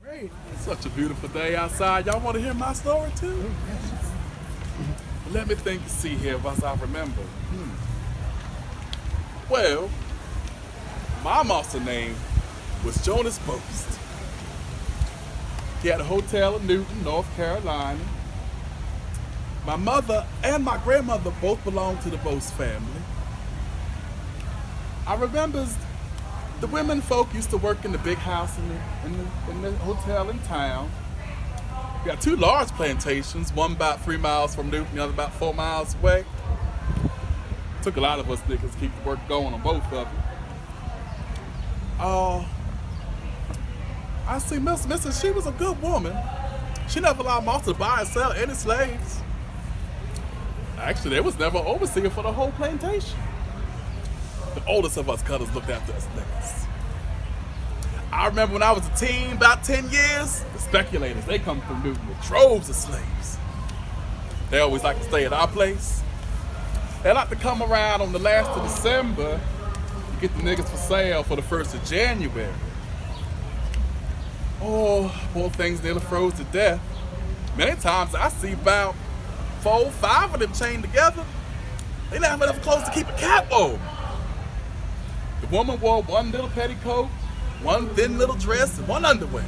Great. Such a beautiful day outside. Y'all want to hear my story too? Let me think and see here as I remember. Well, my master name was Jonas Boast. He had a hotel in Newton, North Carolina. My mother and my grandmother both belonged to the Boast family. I remember the women folk used to work in the big house in the hotel in town. We got two large plantations, one about 3 miles from Newton, the other about 4 miles away. Took a lot of us niggas to keep the work going on both of them. I see Mrs. She was a good woman. She never allowed Martha to buy and sell any slaves. Actually, there was never an overseer for the whole plantation. The oldest of us cutters looked after us niggas. I remember when I was a teen, about 10 years, the speculators, they come from Newton with droves of slaves. They always like to stay at our place. They like to come around on the last of December to get the niggas for sale for the 1st of January. Oh, poor things nearly froze to death. Many times I see about 4, 5 of them chained together. They didn't have enough clothes to keep a cap on. The woman wore one little petticoat, one thin little dress, and one underwear.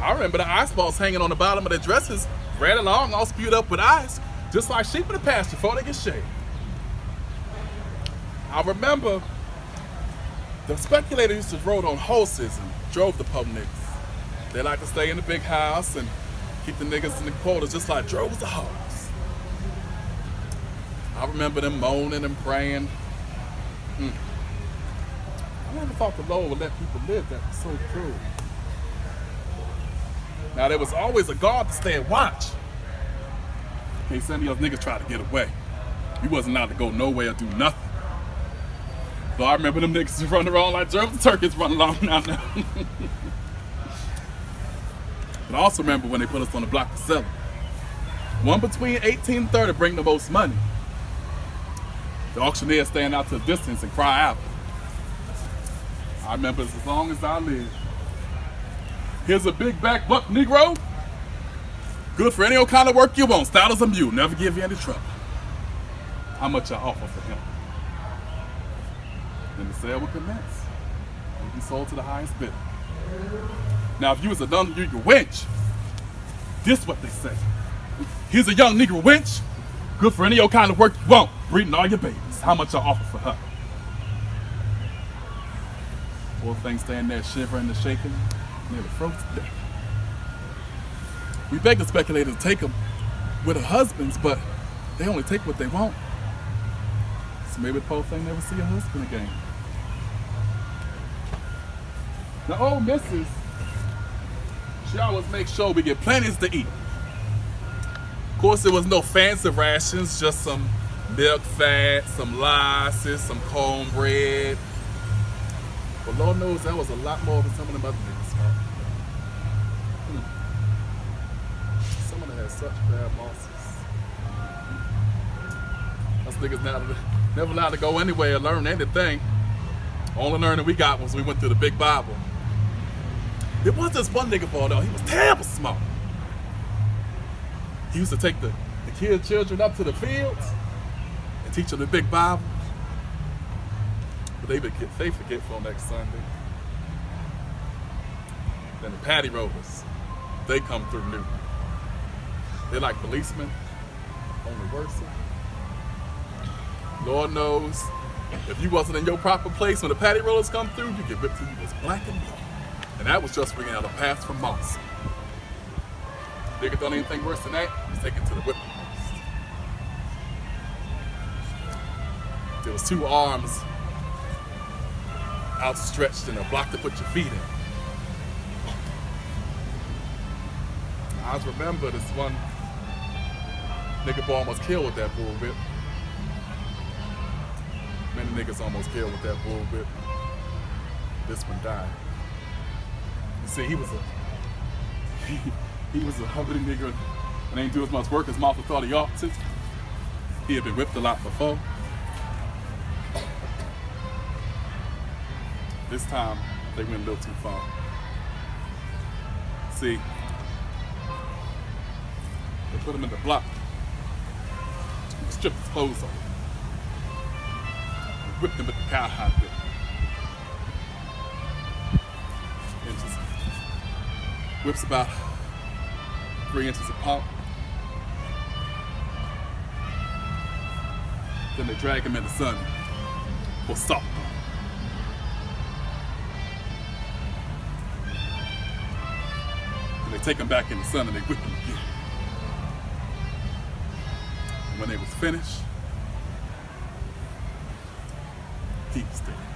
I remember the ice balls hanging on the bottom of their dresses, ran along, all spewed up with ice, just like sheep in the pasture before they get shaved. I remember the speculators used to rode on horses and drove the poor niggas. They like to stay in the big house and keep the niggas in the quarters just like droves the hoes. I remember them moaning and praying. I never thought the Lord would let people live that was so cruel. Now there was always a guard to stay and watch in case any of those niggas tried to get away. You wasn't allowed to go nowhere or do nothing. So I remember them niggas running around like German turkeys running along now. But I also remember when they put us on the block to sell. One between 1830 bring the most money. The auctioneer stand out to a distance and cry out. I remember as long as I live. Here's a big back buck Negro. Good for any old kind of work you want. Stout as a mule. Never give you any trouble. How much I offer for him? Then the sale will commence. He'll be sold to the highest bidder. Now if you was a young Negro wench, this what they say. Here's a young Negro wench. Good for any old kind of work you want. Breeding all your babies. How much I offer for her? Poor thing staying there shivering and shaking, nearly froze to death. We beg the speculators to take them with her husbands, but they only take what they want. So maybe the poor thing never see her husband again. Now old missus, she always makes sure we get plenty to eat. Of course, there was no fancy rations, just some milk fat, some molasses, some cornbread. But Lord knows that was a lot more than some of them other niggas got. Some of them had such bad bosses. Us niggas never allowed to go anywhere and learn anything. Only learning we got was we went through the big Bible. There was this one nigga boy though, he was terrible smart. He used to take the children up to the fields and teach them the big Bible. But they forgetful next Sunday. Then the patty rollers, they come through Newton. They're like policemen, only worse. Lord knows, if you wasn't in your proper place when the patty rollers come through, you get whipped till you was black and blue. And that was just bringing out a pass from Moss. Nigga done anything worse than that, he's taken to the whipping post. There was 2 arms outstretched and a block to put your feet in. I just remember this one nigga boy almost killed with that bullwhip. Many niggas almost killed with that bullwhip. This one died. You see, he was a hungry nigga and ain't do as much work as Martha thought he ought to. He had been whipped a lot before. This time, they went a little too far. see, they put him in the block, stripped his clothes off, and whipped him with the cowhide whip. And just whips about 3 inches apart. Then they drag him in the sun for salt. And they take him back in the sun and they whip him again. And when they was finished, he was dead.